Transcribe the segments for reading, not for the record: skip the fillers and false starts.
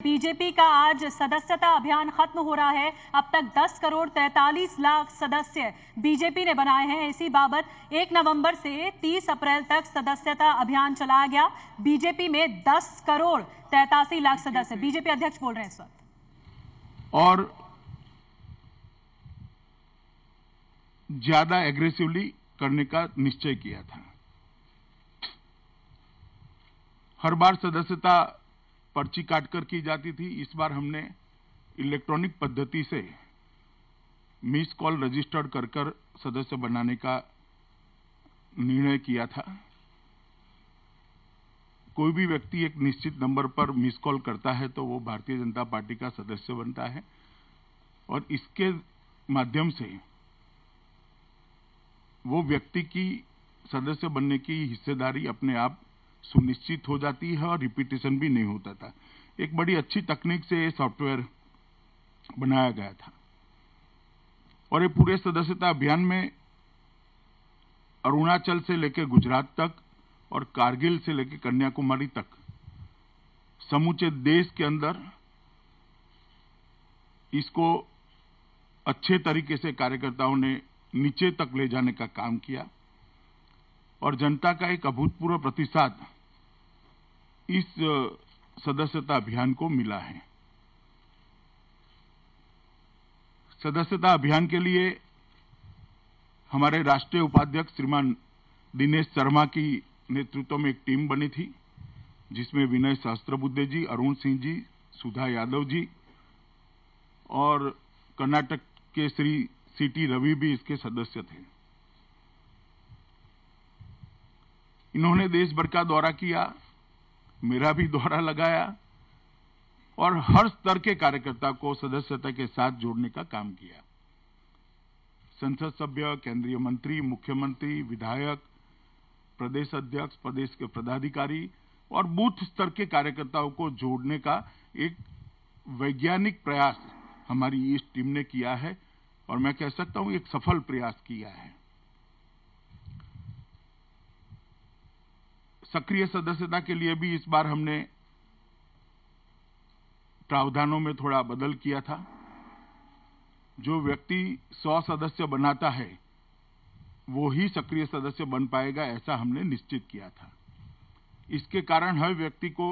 BJP का आज सदस्यता अभियान खत्म हो रहा है। अब तक 10 करोड़ 43 लाख सदस्य बीजेपी ने बनाए हैं। इसी बाबत 1 नवंबर से 30 अप्रैल तक सदस्यता अभियान चलाया गया। बीजेपी में 10 करोड़ 83 लाख सदस्य। बीजेपी अध्यक्ष बोल रहे हैं इस वक्त। और ज्यादा एग्रेसिवली करने का निश्चय किया था। हर बार सदस्यता पर्ची काटकर की जाती थी। इस बार हमने इलेक्ट्रॉनिक पद्धति से मिस कॉल रजिस्टर्ड कर सदस्य बनाने का निर्णय किया था। कोई भी व्यक्ति एक निश्चित नंबर पर मिस कॉल करता है तो वो भारतीय जनता पार्टी का सदस्य बनता है और इसके माध्यम से वो व्यक्ति की सदस्य बनने की हिस्सेदारी अपने आप सुनिश्चित हो जाती है और रिपीटेशन भी नहीं होता था। एक बड़ी अच्छी तकनीक से ये सॉफ्टवेयर बनाया गया था और ये पूरे सदस्यता अभियान में अरुणाचल से लेकर गुजरात तक और कारगिल से लेकर कन्याकुमारी तक समूचे देश के अंदर इसको अच्छे तरीके से कार्यकर्ताओं ने नीचे तक ले जाने का काम किया और जनता का एक अभूतपूर्व प्रतिसाद इस सदस्यता अभियान को मिला है। सदस्यता अभियान के लिए हमारे राष्ट्रीय उपाध्यक्ष श्रीमान दिनेश शर्मा की नेतृत्व में एक टीम बनी थी, जिसमें विनय सहस्त्रबुद्धे जी, अरुण सिंह जी, सुधा यादव जी और कर्नाटक के श्री सीटी रवि भी इसके सदस्य थे। इन्होंने देश भर का दौरा किया, मेरा भी दौरा लगाया और हर स्तर के कार्यकर्ता को सदस्यता के साथ जोड़ने का काम किया। संसद सभ्य, केंद्रीय मंत्री, मुख्यमंत्री, विधायक, प्रदेश अध्यक्ष, प्रदेश के पदाधिकारी और बूथ स्तर के कार्यकर्ताओं को जोड़ने का एक वैज्ञानिक प्रयास हमारी इस टीम ने किया है और मैं कह सकता हूं एक सफल प्रयास किया है। सक्रिय सदस्यता के लिए भी इस बार हमने प्रावधानों में थोड़ा बदल किया था। जो व्यक्ति 100 सदस्य बनाता है वो ही सक्रिय सदस्य बन पाएगा, ऐसा हमने निश्चित किया था। इसके कारण हर व्यक्ति को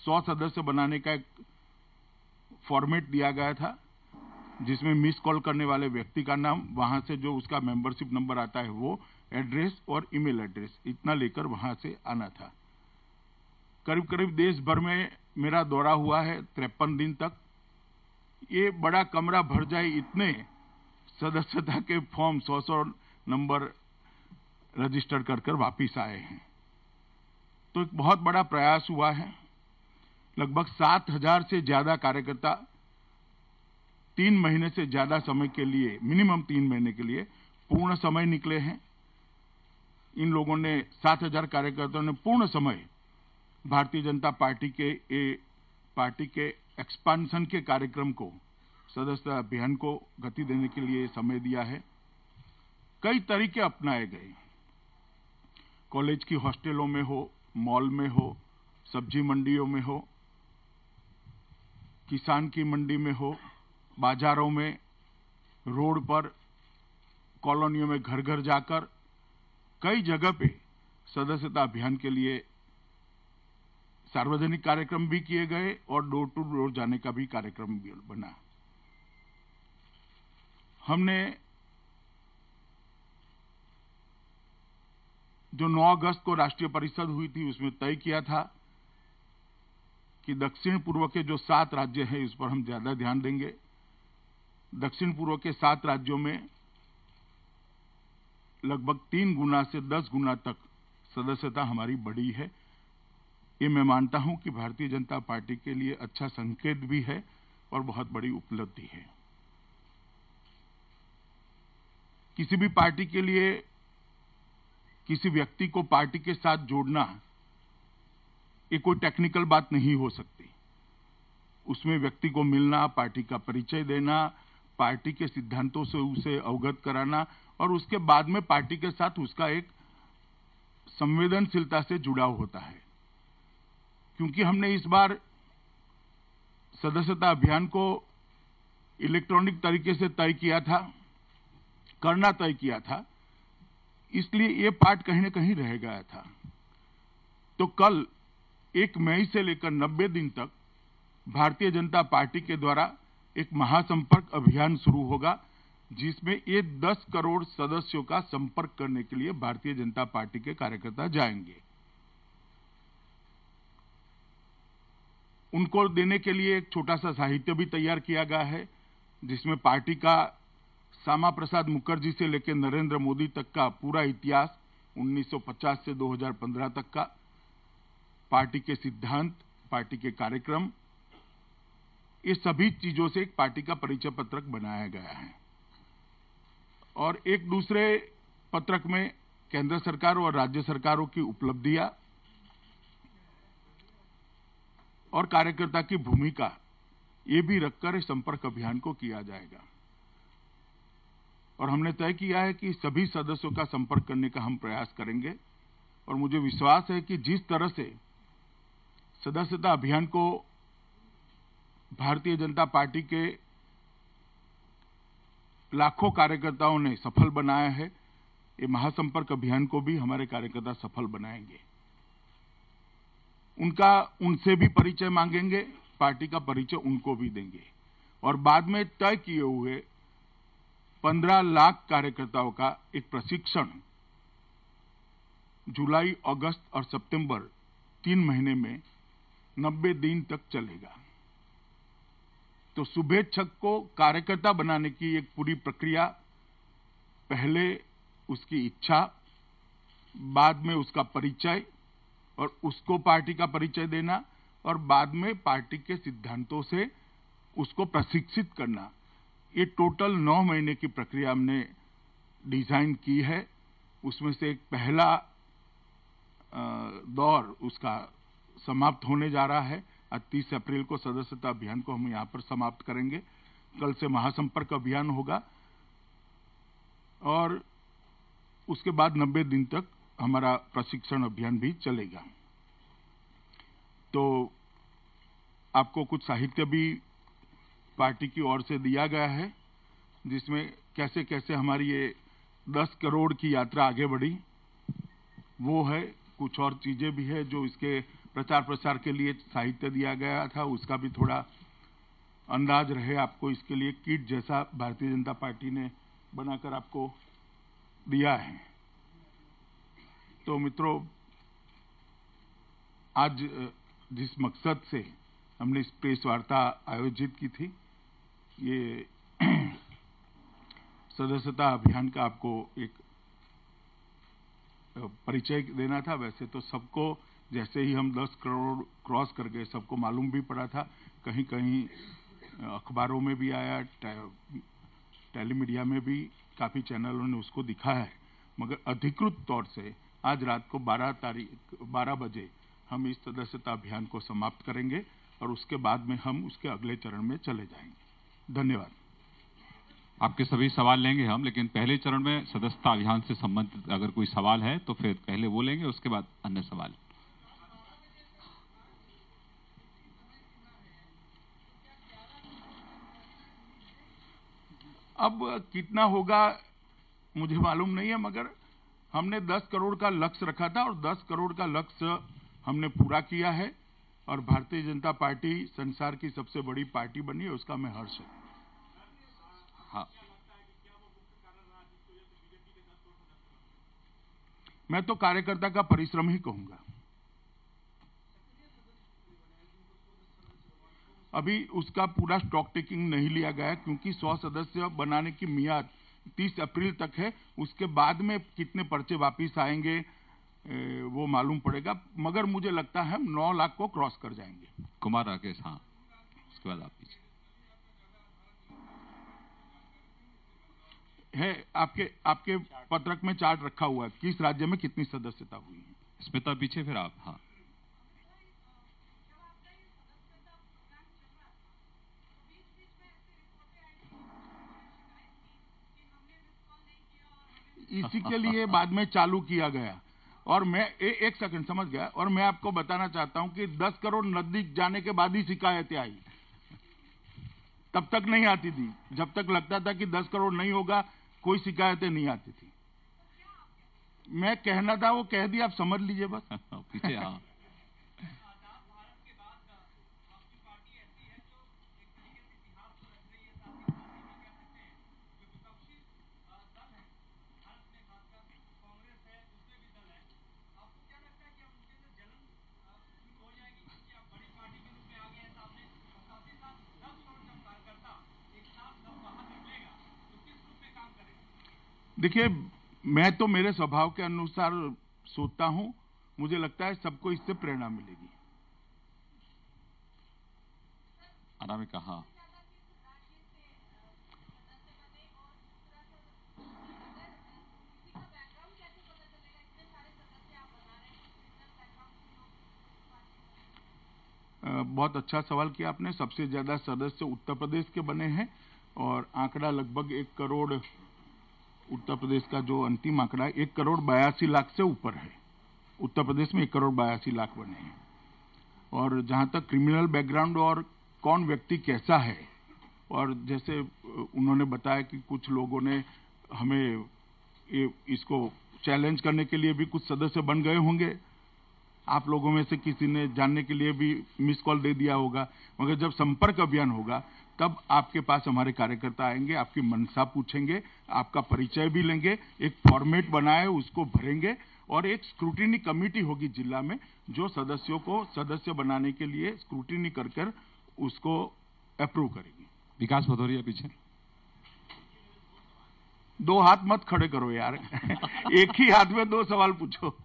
100 सदस्य बनाने का एक फॉर्मेट दिया गया था, जिसमें मिस कॉल करने वाले व्यक्ति का नाम, वहां से जो उसका मेंबरशिप नंबर आता है वो, एड्रेस और ईमेल एड्रेस इतना लेकर वहां से आना था। करीब करीब देश भर में मेरा दौरा हुआ है 53 दिन तक। ये बड़ा कमरा भर जाए इतने सदस्यता के फॉर्म 100 नंबर रजिस्टर कर वापिस आए हैं। तो एक बहुत बड़ा प्रयास हुआ है। लगभग 7,000 से ज्यादा कार्यकर्ता 3 महीने से ज्यादा समय के लिए, मिनिमम 3 महीने के लिए पूर्ण समय निकले हैं। इन लोगों ने 7,000 कार्यकर्ताओं ने पूर्ण समय भारतीय जनता पार्टी के एक्सपांशन के कार्यक्रम को, सदस्यता अभियान को गति देने के लिए समय दिया है। कई तरीके अपनाए गए, कॉलेज की हॉस्टलों में हो, मॉल में हो, सब्जी मंडियों में हो, किसान की मंडी में हो, बाजारों में, रोड पर, कॉलोनियों में घर घर जाकर कई जगह पे सदस्यता अभियान के लिए सार्वजनिक कार्यक्रम भी किए गए और डोर टू डोर जाने का भी कार्यक्रम भी बना। हमने जो 9 अगस्त को राष्ट्रीय परिषद हुई थी उसमें तय किया था कि दक्षिण पूर्व के जो 7 राज्य हैं इस पर हम ज्यादा ध्यान देंगे। दक्षिण पूर्व के 7 राज्यों में लगभग 3 गुना से 10 गुना तक सदस्यता हमारी बढ़ी है। ये मैं मानता हूं कि भारतीय जनता पार्टी के लिए अच्छा संकेत भी है और बहुत बड़ी उपलब्धि है। किसी भी पार्टी के लिए किसी व्यक्ति को पार्टी के साथ जोड़ना ये कोई टेक्निकल बात नहीं हो सकती। उसमें व्यक्ति को मिलना, पार्टी का परिचय देना, पार्टी के सिद्धांतों से उसे अवगत कराना और उसके बाद में पार्टी के साथ उसका एक संवेदनशीलता से जुड़ाव होता है। क्योंकि हमने इस बार सदस्यता अभियान को इलेक्ट्रॉनिक तरीके से तय किया था, करना तय किया था, इसलिए ये पार्ट कहीं न कहीं रह गया था। तो कल 1 मई से लेकर 90 दिन तक भारतीय जनता पार्टी के द्वारा एक महासंपर्क अभियान शुरू होगा, जिसमें ये 10 करोड़ सदस्यों का संपर्क करने के लिए भारतीय जनता पार्टी के कार्यकर्ता जाएंगे। उनको देने के लिए एक छोटा सा साहित्य भी तैयार किया गया है, जिसमें पार्टी का श्यामा प्रसाद मुखर्जी से लेकर नरेंद्र मोदी तक का पूरा इतिहास 1950 से 2015 तक का, पार्टी के सिद्धांत, पार्टी के कार्यक्रम, ये सभी चीजों से एक पार्टी का परिचय पत्रक बनाया गया है। और एक दूसरे पत्रक में केंद्र सरकार और राज्य सरकारों की उपलब्धियां और कार्यकर्ता की भूमिका, ये भी रखकर संपर्क अभियान को किया जाएगा। और हमने तय किया है कि सभी सदस्यों का संपर्क करने का हम प्रयास करेंगे। और मुझे विश्वास है कि जिस तरह से सदस्यता अभियान को भारतीय जनता पार्टी के लाखों कार्यकर्ताओं ने सफल बनाया है, ये महासंपर्क अभियान को भी हमारे कार्यकर्ता सफल बनाएंगे। उनसे भी परिचय मांगेंगे, पार्टी का परिचय उनको भी देंगे। और बाद में तय किए हुए 15 लाख कार्यकर्ताओं का एक प्रशिक्षण जुलाई, अगस्त और सितंबर 3 महीने में 90 दिन तक चलेगा। तो शुभेच्छक को कार्यकर्ता बनाने की एक पूरी प्रक्रिया, पहले उसकी इच्छा, बाद में उसका परिचय और उसको पार्टी का परिचय देना, और बाद में पार्टी के सिद्धांतों से उसको प्रशिक्षित करना, ये टोटल 9 महीने की प्रक्रिया हमने डिजाइन की है। उसमें से एक पहला दौर उसका समाप्त होने जा रहा है। 30 अप्रैल को सदस्यता अभियान को हम यहां पर समाप्त करेंगे। कल से महासंपर्क अभियान होगा और उसके बाद 90 दिन तक हमारा प्रशिक्षण अभियान भी चलेगा। तो आपको कुछ साहित्य भी पार्टी की ओर से दिया गया है, जिसमें कैसे कैसे हमारी ये 10 करोड़ की यात्रा आगे बढ़ी, वो है। कुछ और चीजें भी है जो इसके प्रचार प्रसार के लिए साहित्य दिया गया था, उसका भी थोड़ा अंदाज रहे आपको। इसके लिए किट जैसा भारतीय जनता पार्टी ने बनाकर आपको दिया है। तो मित्रों, आज जिस मकसद से हमने इस प्रेस वार्ता आयोजित की थी, ये सदस्यता अभियान का आपको एक परिचय देना था। वैसे तो सबको, जैसे ही हम 10 करोड़ क्रॉस कर गए, सबको मालूम भी पड़ा था, कहीं कहीं अखबारों में भी आया, टेलीमीडिया में भी काफी चैनलों ने उसको दिखाया है। मगर अधिकृत तौर से आज रात को 12 बजे हम इस सदस्यता अभियान को समाप्त करेंगे और उसके बाद में हम उसके अगले चरण में चले जाएंगे। धन्यवाद। आपके सभी सवाल लेंगे हम, लेकिन पहले चरण में सदस्यता अभियान से संबंधित अगर कोई सवाल है तो फिर पहले वो लेंगे, उसके बाद अन्य सवाल। अब कितना होगा मुझे मालूम नहीं है, मगर हमने 10 करोड़ का लक्ष्य रखा था और 10 करोड़ का लक्ष्य हमने पूरा किया है। और भारतीय जनता पार्टी संसार की सबसे बड़ी पार्टी बनी है, उसका मैं हर्ष है। हाँ, मैं तो कार्यकर्ता का परिश्रम ही कहूंगा। अभी उसका पूरा स्टॉक टेकिंग नहीं लिया गया, क्योंकि 100 सदस्य बनाने की मियाद 30 अप्रैल तक है। उसके बाद में कितने पर्चे वापिस आएंगे वो मालूम पड़ेगा, मगर मुझे लगता है हम 9 लाख को क्रॉस कर जाएंगे। कुमार राकेश, हाँ, उसके बाद आप पीछे है। आपके पत्रक में चार्ट रखा हुआ है, किस राज्य में कितनी सदस्यता हुई है। स्मिता पीछे, फिर आप। हाँ, इसी के लिए बाद में चालू किया गया। और मैं एक सेकंड समझ गया। और मैं आपको बताना चाहता हूं कि 10 करोड़ नजदीक जाने के बाद ही शिकायतें आई। तब तक नहीं आती थी, जब तक लगता था कि 10 करोड़ नहीं होगा, कोई शिकायतें नहीं आती थी। मैं कहना था वो कह दिया, आप समझ लीजिए बस। पीछे हाँ। देखिए, मैं तो मेरे स्वभाव के अनुसार सोचता हूं, मुझे लगता है सबको इससे प्रेरणा मिलेगी। अनामिका हाँ। बहुत अच्छा सवाल किया आपने। सबसे ज्यादा सदस्य उत्तर प्रदेश के बने हैं और आंकड़ा लगभग 1 करोड़, उत्तर प्रदेश का जो अंतिम आंकड़ा है 1,82,00,000 से ऊपर है। उत्तर प्रदेश में 1,82,00,000 बने हैं। और जहां तक क्रिमिनल बैकग्राउंड और कौन व्यक्ति कैसा है, और जैसे उन्होंने बताया कि कुछ लोगों ने हमें इसको चैलेंज करने के लिए भी कुछ सदस्य बन गए होंगे, आप लोगों में से किसी ने जानने के लिए भी मिस कॉल दे दिया होगा, मगर जब संपर्क अभियान होगा तब आपके पास हमारे कार्यकर्ता आएंगे, आपकी मनसा पूछेंगे, आपका परिचय भी लेंगे, एक फॉर्मेट बनाए उसको भरेंगे और एक स्क्रूटिनी कमेटी होगी जिला में जो सदस्यों को सदस्य बनाने के लिए स्क्रूटिनी कर उसको अप्रूव करेगी। विकास भदौरिया पीछे। 2 हाथ मत खड़े करो यार। एक ही हाथ में 2 सवाल पूछो।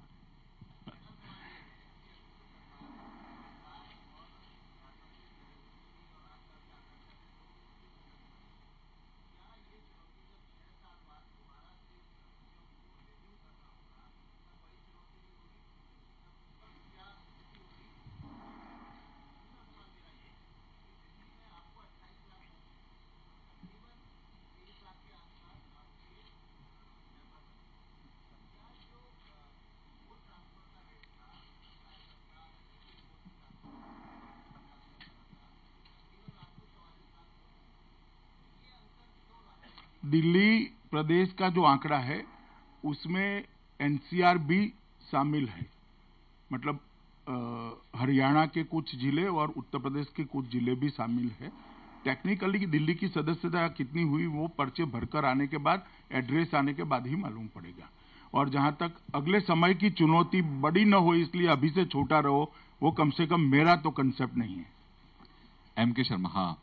दिल्ली प्रदेश का जो आंकड़ा है उसमें एनसीआर भी शामिल है, मतलब हरियाणा के कुछ जिले और उत्तर प्रदेश के कुछ जिले भी शामिल है। टेक्निकली दिल्ली की सदस्यता कितनी हुई वो पर्चे भरकर आने के बाद, एड्रेस आने के बाद ही मालूम पड़ेगा। और जहां तक अगले समय की चुनौती बड़ी न हो इसलिए अभी से छोटा रहो, वो कम से कम मेरा तो कंसेप्ट नहीं है। एम के शर्मा हाँ।